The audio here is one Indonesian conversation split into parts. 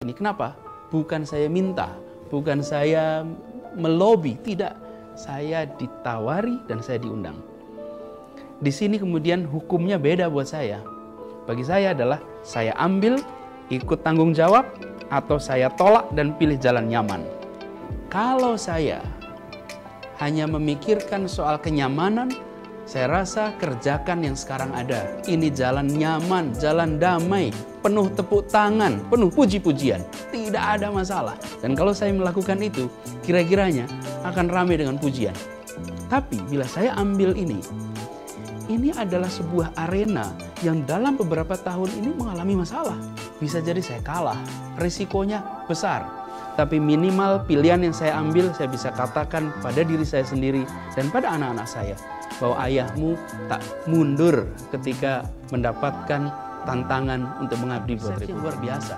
Ini kenapa? Bukan saya minta, bukan saya melobi, tidak. Saya ditawari dan saya diundang. Di sini kemudian hukumnya beda buat saya. Bagi saya adalah saya ambil, ikut tanggung jawab, atau saya tolak dan pilih jalan nyaman. Kalau saya hanya memikirkan soal kenyamanan, saya rasa kerjakan yang sekarang ada. Ini jalan nyaman, jalan damai, penuh tepuk tangan, penuh puji-pujian. Tidak ada masalah. Dan kalau saya melakukan itu, kira-kiranya akan ramai dengan pujian. Tapi bila saya ambil ini adalah sebuah arena yang dalam beberapa tahun ini mengalami masalah. Bisa jadi saya kalah, risikonya besar. Tapi minimal pilihan yang saya ambil, saya bisa katakan pada diri saya sendiri dan pada anak-anak saya, bahwa ayahmu tak mundur ketika mendapatkan tantangan untuk mengabdi buat Republik. Luar biasa.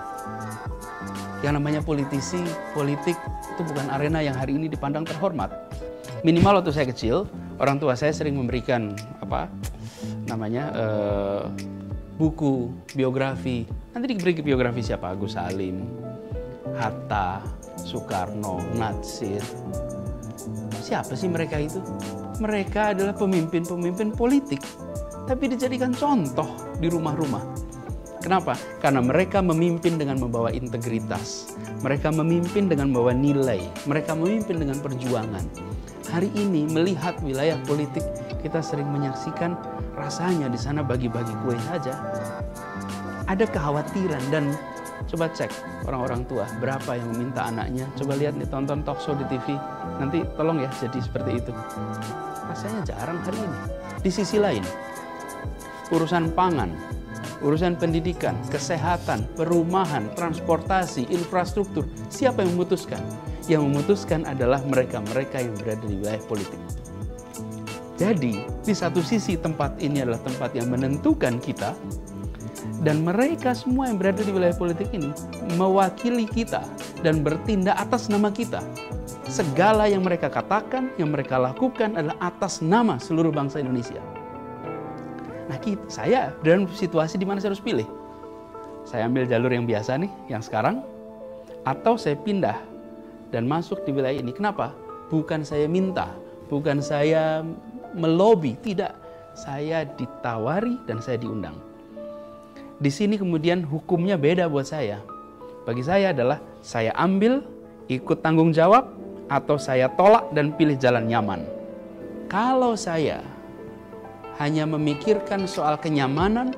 Yang namanya politisi, politik itu bukan arena yang hari ini dipandang terhormat. Minimal waktu saya kecil, orang tua saya sering memberikan buku biografi. Nanti diberi biografi siapa? Agus Salim, Hatta, Soekarno, Natsir. Siapa sih mereka itu? Mereka adalah pemimpin-pemimpin politik, tapi dijadikan contoh di rumah-rumah. Kenapa? Karena mereka memimpin dengan membawa integritas. Mereka memimpin dengan membawa nilai. Mereka memimpin dengan perjuangan. Hari ini melihat wilayah politik, kita sering menyaksikan rasanya di sana bagi-bagi kue saja. Ada kekhawatiran dan coba cek orang-orang tua berapa yang meminta anaknya. Coba lihat nih, tonton talk show di TV. Nanti tolong ya jadi seperti itu. Rasanya jarang hari ini. Di sisi lain, urusan pangan, urusan pendidikan, kesehatan, perumahan, transportasi, infrastruktur, siapa yang memutuskan? Yang memutuskan adalah mereka-mereka yang berada di wilayah politik. Jadi, di satu sisi tempat ini adalah tempat yang menentukan kita, dan mereka semua yang berada di wilayah politik ini mewakili kita dan bertindak atas nama kita. Segala yang mereka katakan, yang mereka lakukan adalah atas nama seluruh bangsa Indonesia. Nah, saya dalam situasi di mana saya harus pilih. Saya ambil jalur yang biasa nih, yang sekarang, atau saya pindah dan masuk di wilayah ini. Kenapa? Bukan saya minta, bukan saya melobi, tidak. Saya ditawari dan saya diundang. Di sini kemudian hukumnya beda buat saya. Bagi saya adalah saya ambil, ikut tanggung jawab, atau saya tolak dan pilih jalan nyaman. Kalau saya hanya memikirkan soal kenyamanan,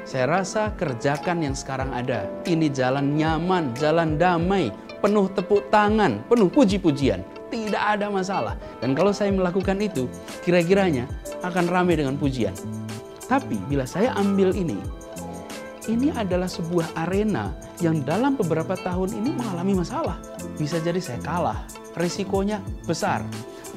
saya rasa kerjakan yang sekarang ada. Ini jalan nyaman, jalan damai, penuh tepuk tangan, penuh puji-pujian. Tidak ada masalah. Dan kalau saya melakukan itu, kira-kiranya akan ramai dengan pujian. Tapi bila saya ambil ini adalah sebuah arena yang dalam beberapa tahun ini mengalami masalah. Bisa jadi saya kalah, risikonya besar.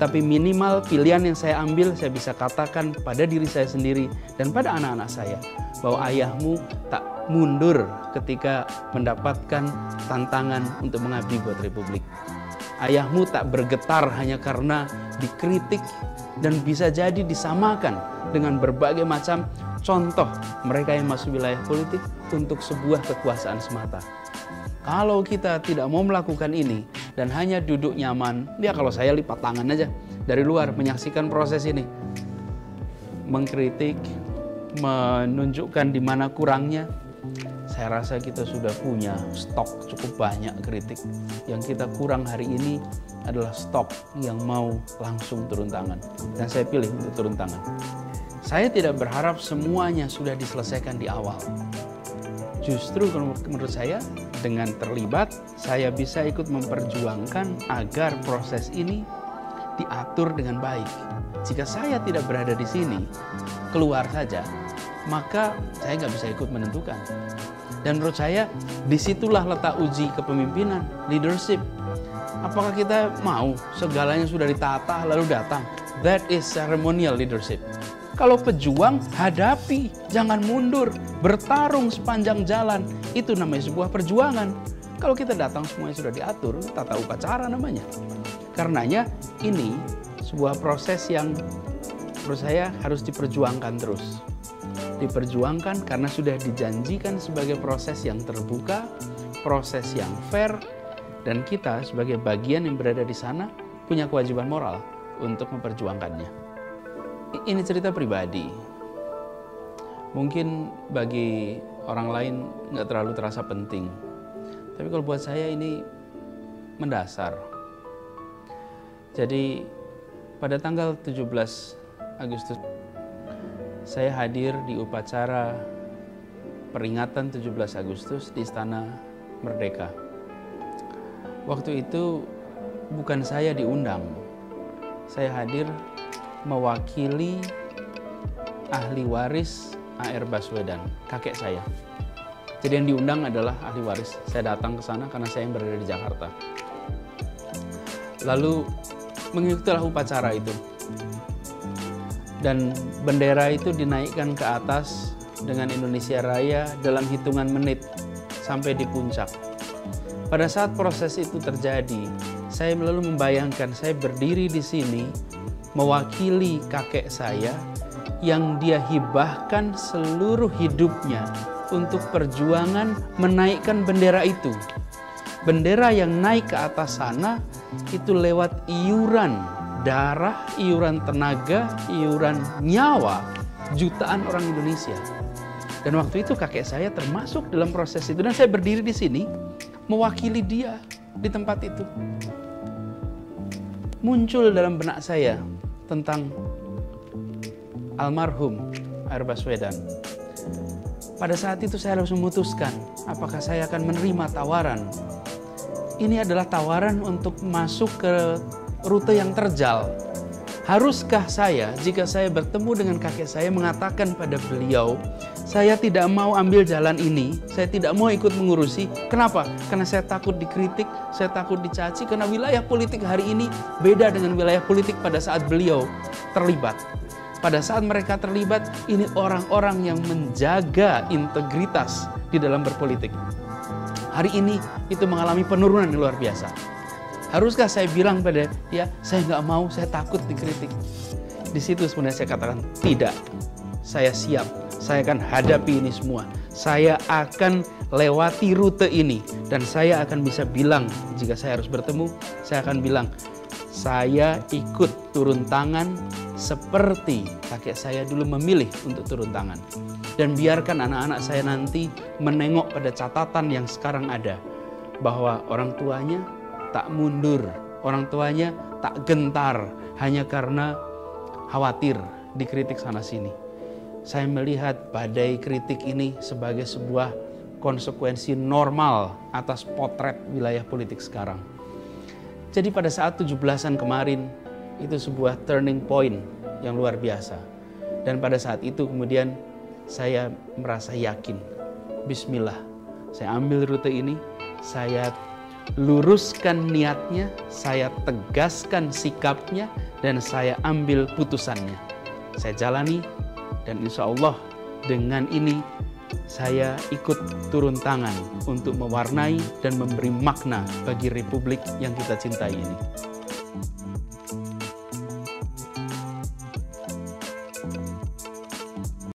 Tapi minimal pilihan yang saya ambil, saya bisa katakan pada diri saya sendiri dan pada anak-anak saya, bahwa ayahmu tak mundur ketika mendapatkan tantangan untuk mengabdi buat Republik. Ayahmu tak bergetar hanya karena dikritik dan bisa jadi disamakan dengan berbagai macam contoh mereka yang masuk wilayah politik untuk sebuah kekuasaan semata. Kalau kita tidak mau melakukan ini dan hanya duduk nyaman, ya kalau saya lipat tangan aja dari luar menyaksikan proses ini, mengkritik, menunjukkan di mana kurangnya, saya rasa kita sudah punya stok cukup banyak kritik. Yang kita kurang hari ini adalah stok yang mau langsung turun tangan. Dan saya pilih untuk turun tangan. Saya tidak berharap semuanya sudah diselesaikan di awal. Justru menurut saya, dengan terlibat, saya bisa ikut memperjuangkan agar proses ini diatur dengan baik. Jika saya tidak berada di sini, keluar saja, maka saya nggak bisa ikut menentukan. Dan menurut saya, disitulah letak uji kepemimpinan, leadership. Apakah kita mau segalanya sudah ditata lalu datang? That is ceremonial leadership. Kalau pejuang, hadapi, jangan mundur, bertarung sepanjang jalan. Itu namanya sebuah perjuangan. Kalau kita datang semuanya sudah diatur, tata upacara namanya. Karenanya ini sebuah proses yang menurut saya harus diperjuangkan terus. Diperjuangkan karena sudah dijanjikan sebagai proses yang terbuka, proses yang fair, dan kita sebagai bagian yang berada di sana punya kewajiban moral untuk memperjuangkannya. Ini cerita pribadi. Mungkin bagi orang lain nggak terlalu terasa penting. Tapi kalau buat saya ini mendasar. Jadi pada tanggal 17 Agustus saya hadir di upacara peringatan 17 Agustus di Istana Merdeka. Waktu itu bukan saya diundang. Saya hadir mewakili ahli waris A.R. Baswedan, kakek saya. Jadi yang diundang adalah ahli waris. Saya datang ke sana karena saya yang berada di Jakarta. Lalu mengikutilah upacara itu. Dan bendera itu dinaikkan ke atas dengan Indonesia Raya dalam hitungan menit sampai di puncak. Pada saat proses itu terjadi, saya lalu membayangkan saya berdiri di sini mewakili kakek saya yang dia hibahkan seluruh hidupnya untuk perjuangan menaikkan bendera itu. Bendera yang naik ke atas sana itu lewat iuran darah, iuran tenaga, iuran nyawa jutaan orang Indonesia. Dan waktu itu kakek saya termasuk dalam proses itu, dan saya berdiri di sini mewakili dia di tempat itu. Muncul dalam benak saya tentang almarhum A.R. Baswedan. Pada saat itu saya harus memutuskan apakah saya akan menerima tawaran. Ini adalah tawaran untuk masuk ke rute yang terjal. Haruskah saya, jika saya bertemu dengan kakek saya, mengatakan pada beliau, saya tidak mau ambil jalan ini, saya tidak mau ikut mengurusi. Kenapa? Karena saya takut dikritik, saya takut dicaci, karena wilayah politik hari ini beda dengan wilayah politik pada saat beliau terlibat. Pada saat mereka terlibat, ini orang-orang yang menjaga integritas di dalam berpolitik. Hari ini itu mengalami penurunan yang luar biasa. Haruskah saya bilang pada dia, saya nggak mau, saya takut dikritik. Di situ sebenarnya saya katakan, tidak. Saya siap, saya akan hadapi ini semua. Saya akan lewati rute ini. Dan saya akan bisa bilang, jika saya harus bertemu, saya akan bilang, saya ikut turun tangan seperti kakek saya dulu memilih untuk turun tangan. Dan biarkan anak-anak saya nanti menengok pada catatan yang sekarang ada. Bahwa orang tuanya tak mundur, orang tuanya tak gentar hanya karena khawatir dikritik sana-sini. Saya melihat badai kritik ini sebagai sebuah konsekuensi normal atas potret wilayah politik sekarang. Jadi pada saat 17-an kemarin, itu sebuah turning point yang luar biasa. Dan pada saat itu kemudian saya merasa yakin, bismillah, saya ambil rute ini, saya luruskan niatnya, saya tegaskan sikapnya, dan saya ambil putusannya. Saya jalani, dan insya Allah dengan ini saya ikut turun tangan untuk mewarnai dan memberi makna bagi republik yang kita cintai ini.